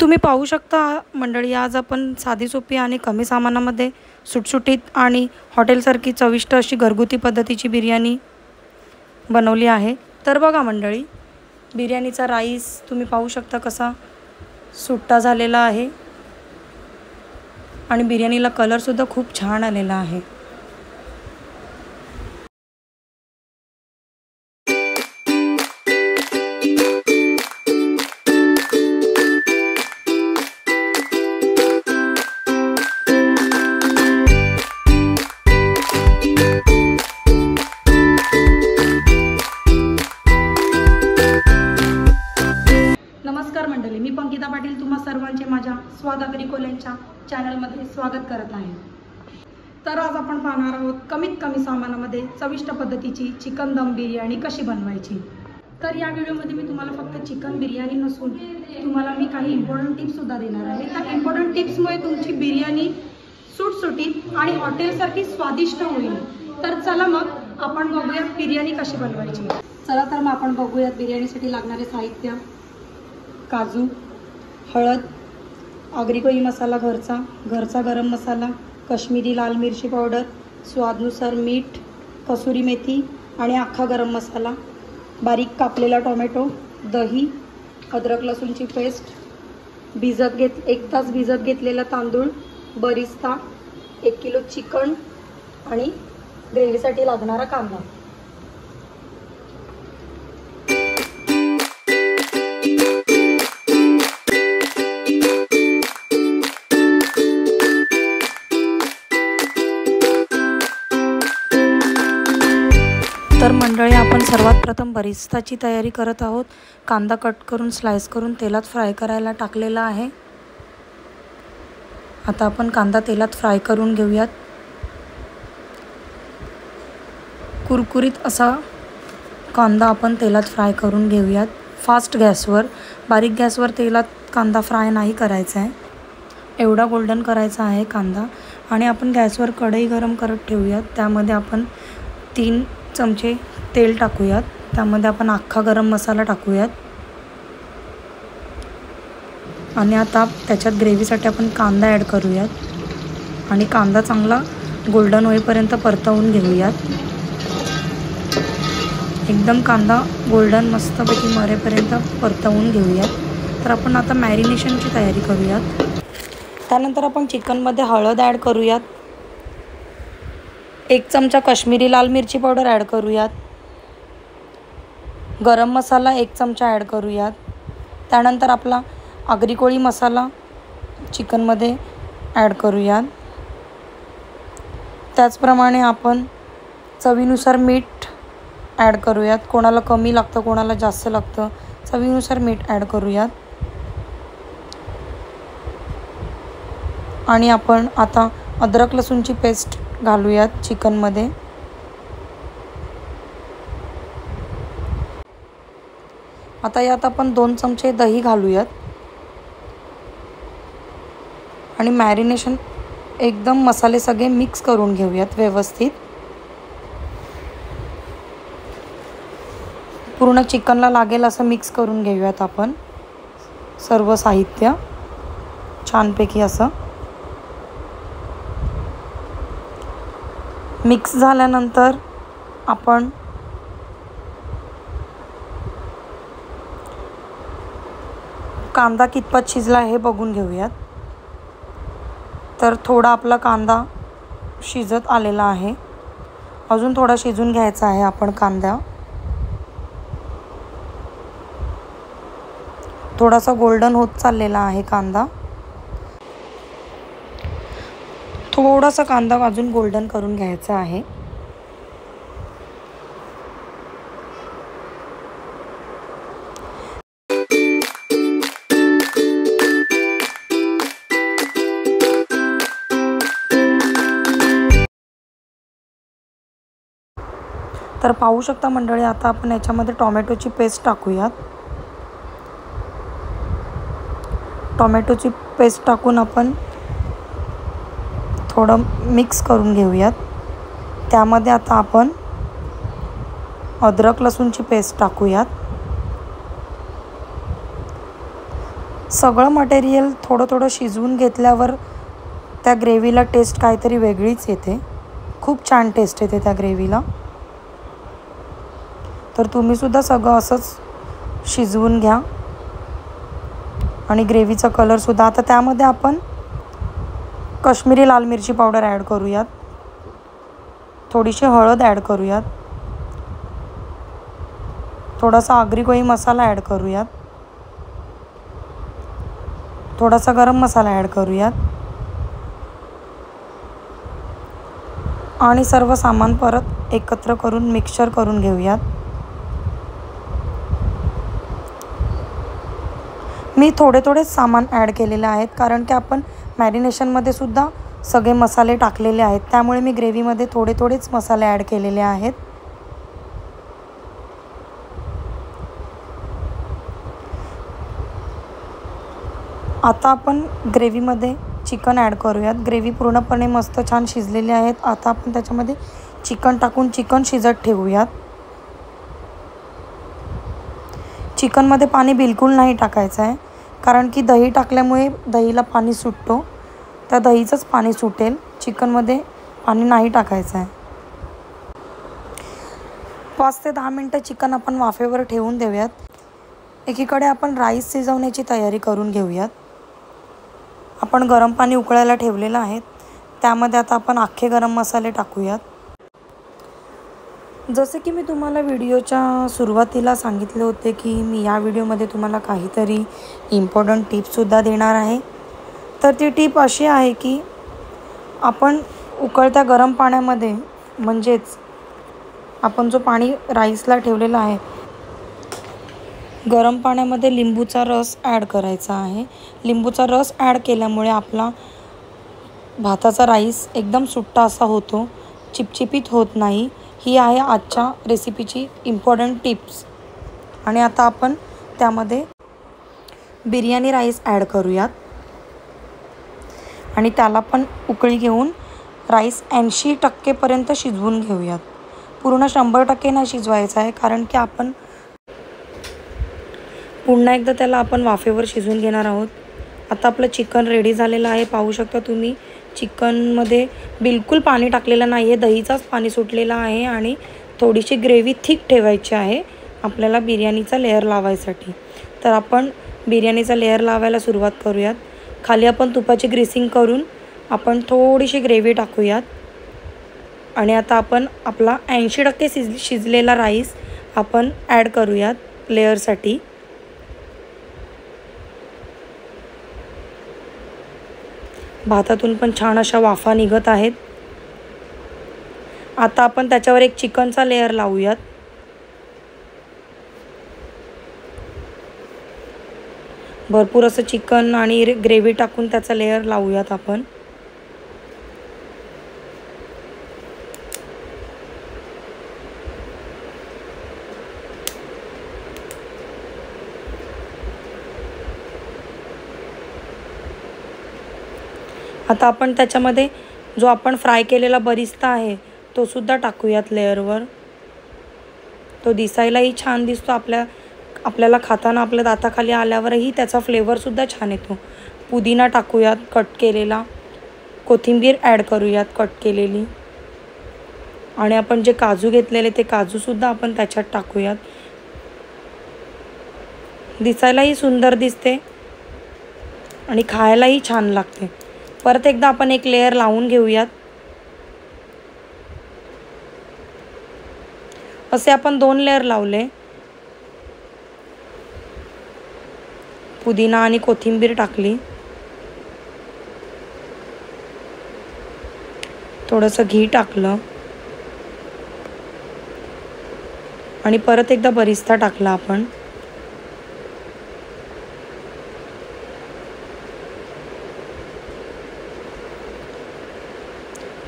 तुम्ही पाहू शकता मंडळी, आज आपण साधी सोपी आणि कमी सामानामध्ये सुटसुटीत आणि हॉटेलसारखी चविष्ट अशी घरगुती पद्धतीची बिर्याणी बनवली आहे। तर बघा मंडळी, बिर्याणीचा राईस तुम्ही पाहू शकता कसा सुट्टा झालेला आहे आणि बिर्याणीला कलर सुद्धा खूप छान आलेला आहे। नमस्कार मंडळी, मी पंकिता पाटील तुम्हा सर्वांचे माझ्या स्वाद अग्रिकोल्यांच्या चॅनलमध्ये स्वागत करत आहे। तर आज आपण पाहणार आहोत कमीत कमी सामानामध्ये चविष्ट पद्धतीची चिकन दम बिर्याणी कशी बनवायची। तर या व्हिडिओमध्ये मी तुम्हाला फक्त चिकन बिर्याणी नसून तुम्हाला मी काही इम्पॉर्टंट टिप्स सुद्धा देणार आहे। त्या इम्पॉर्टंट टिप्समुळे तुमची बिर्याणी सुटसुटीत आणि हॉटेलसारखी स्वादिष्ट होईल। तर चला मग आपण बघूयात बिर्याणी कशी बनवायची। चला तर मग आपण बघूयात बिर्याणीसाठी लागणारे साहित्य। काजू, हळद, अग्रिकोली मसाला घरचा गरम मसाला, काश्मीरी लाल मिरची पावडर, स्वादानुसार मीठ, कसुरी मेथी आणि अख्खा गरम मसाला, बारीक कापलेला टोमॅटो, दही, अद्रक लसूणची पेस्ट, 1 तास भिजत घेतलेला तांदूळ, बरिस्ता, 1 किलो चिकन आणि ग्रेव्हीसाठी लागणारा कांदा। तर मंडळी, आपण सर्वात प्रथम बरिस्ताची तयारी करत आहोत। कांदा कट करून स्लाइस करून तेलात फ्राय करायला टाकलेला आहे। आता आपण कांदा तेलात फ्राय करून घेऊयात। कुरकुरीत असा कांदा आपण तेलात फ्राय करून घेऊयात। फास्ट गॅसवर, बारीक गॅसवर तेलात कांदा फ्राय नाही करायचा आहे, एवढा गोल्डन करायचा आहे कांदा। आणि आपण गॅसवर कढई गरम करत ठेवूयात। त्यामध्ये आपण 3 चमचे तेल टाकूयात। त्यामध्ये आपण अख्खा गरम मसाला टाकूयात आणि आता त्याच्यात ग्रेव्हीसाठी आपण कांदा ॲड करूयात आणि कांदा चांगला गोल्डन होईपर्यंत परतवून घेऊयात। एकदम कांदा गोल्डन मस्तपैकी मरेपर्यंत परतवून घेऊयात। तर आपण आता मॅरिनेशनची तयारी करूयात। त्यानंतर आपण चिकनमध्ये हळद ॲड करूयात, 1 चमचा काश्मीरी लाल मिरची पावडर ॲड करूयात, गरम मसाला 1 चमचा ॲड करूयात। त्यानंतर आपला अग्रिकोळी मसाला चिकनमध्ये ॲड करूयात। त्याचप्रमाणे आपण चवीनुसार मीठ ॲड करूयात। कोणाला कमी लागतं, कोणाला जास्त लागतं, चवीनुसार मीठ ॲड करूयात। आणि आपण आता अद्रक लसूणची पेस्ट घालूयात चिकनमध्ये। आता यात आपण 2 चमचे दही घालूयात आणि मॅरिनेशन एकदम मसाले सगळे मिक्स करून घेऊयात व्यवस्थित। पूर्ण चिकनला लागेल असं मिक्स करून घेऊयात आपण सर्व साहित्य छानपैकी असं। मिक्स झाल्यानंतर आपण कांदा कितपत शिजला आहे बघून घेऊयात। तर थोडा आपला कांदा शिजत आलेला आहे, अजून थोडा शिजून घ्यायचा आहे आपण कांदा। थोडासा गोल्डन होत चाललेला आहे कांदा, थोडासा कांदा अजून गोल्डन करून घ्यायचा आहे। तर पाहू शकता मंडळी, आता आपण याच्यामध्ये टोमॅटोची पेस्ट टाकूयात। टोमॅटोची पेस्ट टाकून आपण थोडं मिक्स करून घेऊयात। त्यामध्ये आता आपण अद्रक लसूणची पेस्ट टाकूयात सगळं मटेरियल थोडं थोडं शिजवून घेतल्यावर त्या ग्रेव्हीला टेस्ट काहीतरी वेगळीच येते. खूप छान टेस्ट येते त्या ग्रेव्हीला. तर तुम्हीसुद्धा सगळं असंच शिजवून घ्या. आणि ग्रेव्हीचा कलरसुद्धा आता त्यामध्ये आपण काश्मीरी लाल मिरची पावडर ॲड करूयात. थोडीशी हळद ॲड करूयात. थोडासा आगरी कोळी मसाला ॲड करूयात. थोडासा गरम मसाला ॲड करूयात. आणि सर्व सामान परत एकत्र करून मिक्सचर करून घेऊयात. मी थोडेच सामान ॲड केलेले आहेत, कारण की आपण मॅरिनेशनमध्ये सुद्धा सगळे मसाले टाकलेले आहेत. त्यामुळे मी ग्रेव्हीमध्ये थोडेच मसाले ॲड केलेले आहेत. आता आपण ग्रेव्हीमध्ये चिकन ॲड करूयात. ग्रेव्ही पूर्णपणे मस्त छान शिजलेली आहेत. आता आपण त्याच्यामध्ये चिकन टाकून चिकन शिजत ठेवूयात. चिकनमध्ये पाणी बिलकुल नाही टाकायचं आहे, कारण की दही टाकल्यामुळे दहीला पाणी सुटतो. त्या दहीचंच पाणी सुटेल. चिकनमध्ये पाणी नाही टाकायचं आहे. 5 ते 10 मिनटं चिकन आपण वाफेवर ठेवून देऊयात. एकीकडे आपण राईस शिजवण्याची तयारी करून घेऊयात. आपण गरम पाणी उकळायला ठेवलेलं आहे. त्यामध्ये आता आपण अख्खे गरम मसाले टाकूयात. जसे की मी तुम्हाला व्हिडिओच्या सुरुवातीला सांगितले होते की मी या व्हिडिओमध्ये तुम्हाला काहीतरी इम्पॉर्टंट टिप्ससुद्धा देणार आहे. तर ती टीप अशी आहे की आपण उकळत्या गरम पाण्यामध्ये, म्हणजेच आपण जो पाणी राईसला ठेवलेला आहे, गरम पाण्यामध्ये लिंबूचा रस ॲड करायचा आहे. लिंबूचा रस ॲड केल्यामुळे आपला भाताचा राईस एकदम सुट्टा असा होतो, चिपचिपीत होत नाही. ही आहे आजच्या रेसिपीची इम्पॉर्टंट टिप्स. आणि आता आपण त्यामध्ये बिर्याणी राईस ॲड करूयात. आणि त्याला पण उकळी घेऊन राईस 80% शिजवून घेऊयात. पूर्ण 100% नाही शिजवायचं आहे, कारण की आपण पुन्हा एकदा त्याला आपण वाफेवर शिजवून घेणार आहोत. आता आपलं चिकन रेडी झालेलं आहे. पाहू शकता तुम्ही, चिकनमध्ये बिलकुल पाणी टाकलेलं नाही आहे. दहीचाच पाणी सुटलेला आहे. आणि थोडीशी ग्रेव्ही थिक ठेवायची आहे आपल्याला बिर्याणीचा लेअर लावायसाठी. तर आपण बिर्याणीचा लेअर लावायला सुरुवात करूयात. खाली आपण तुपाची ग्रीसिंग करून आपण थोडीशी ग्रेव्ही टाकूयात. आणि आता आपण आपला 80% शिजलेला राईस आपण ॲड करूयात लेअरसाठी. भातातून पण छान अशा वाफा निघत आहेत. आता आपण त्याच्यावर एक चिकनचा लेअर लावूयात. भरपूर असं चिकन आणि ग्रेव्ही टाकून त्याचा लेअर लावूयात आपण. आता आपण त्याच्यामध्ये जो आपण फ्राय केलेला बरिस्ता आहे तो सुद्धा टाकूयात लेअरवर. तो दिसायलाही छान दिसतो. आपल्याला खाताना आपल्या दाताखाली आल्यावरही त्याचा फ्लेवरसुद्धा छान येतो. पुदिना टाकूयात कट केलेला. कोथिंबीर ॲड करूयात कट केलेली. आणि आपण जे काजू घेतलेले ते काजूसुद्धा आपण त्याच्यात टाकूयात. दिसायलाही सुंदर दिसते आणि खायलाही छान लागते. परत एकदा आपण एक लेअर लावून घेऊयात. असे आपण 2 लेअर लावले. पुदिना आणि कोथिंबीर टाकली. थोडंसं घी टाकलं. आणि परत एकदा बरिस्ता टाकला आपण.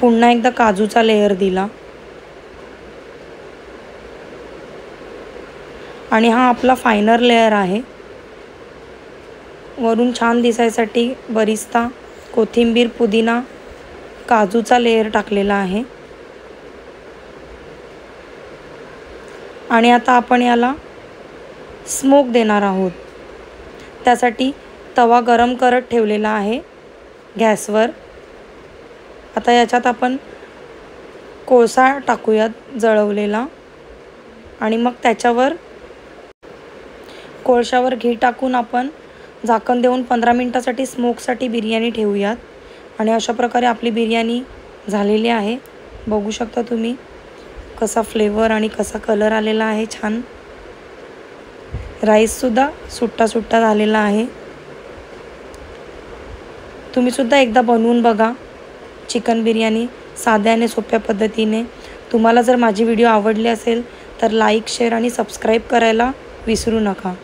पुन्हा एकदा काजूचा लेअर दिला. आणि हा आपला फायनल लेअर आहे. वरून छान दिसायसाठी बरिस्ता, कोथिंबीर, पुदिना, काजूचा लेअर टाकलेला आहे. आणि आता आपण याला स्मोक देणार आहोत. त्यासाठी तवा गरम करत ठेवलेला आहे गॅसवर. आता याच्यात आपण कोळसा टाकूयात जळवलेला आणि मग त्याच्यावर कोळशावर घी टाकून आपण झाकण देऊन 15 मिनिटासाठी स्मोकसाठी बिर्याणी ठेवूयात. आणि अशा प्रकारे आपली बिर्याणी झालेली आहे. बघू शकता तुम्ही कसा फ्लेवर आणि कसा कलर आलेला आहे छान. राईससुद्धा सुट्टा सुट्टा झालेला आहे. तुम्हीसुद्धा एकदा बनवून बघा चिकन बिर्याणी साध्या आणि सोप्या पद्धतीने. तुम्हाला जर माझी व्हिडिओ आवडली असेल तर लाईक, शेअर आणि सबस्क्राईब करायला विसरू नका.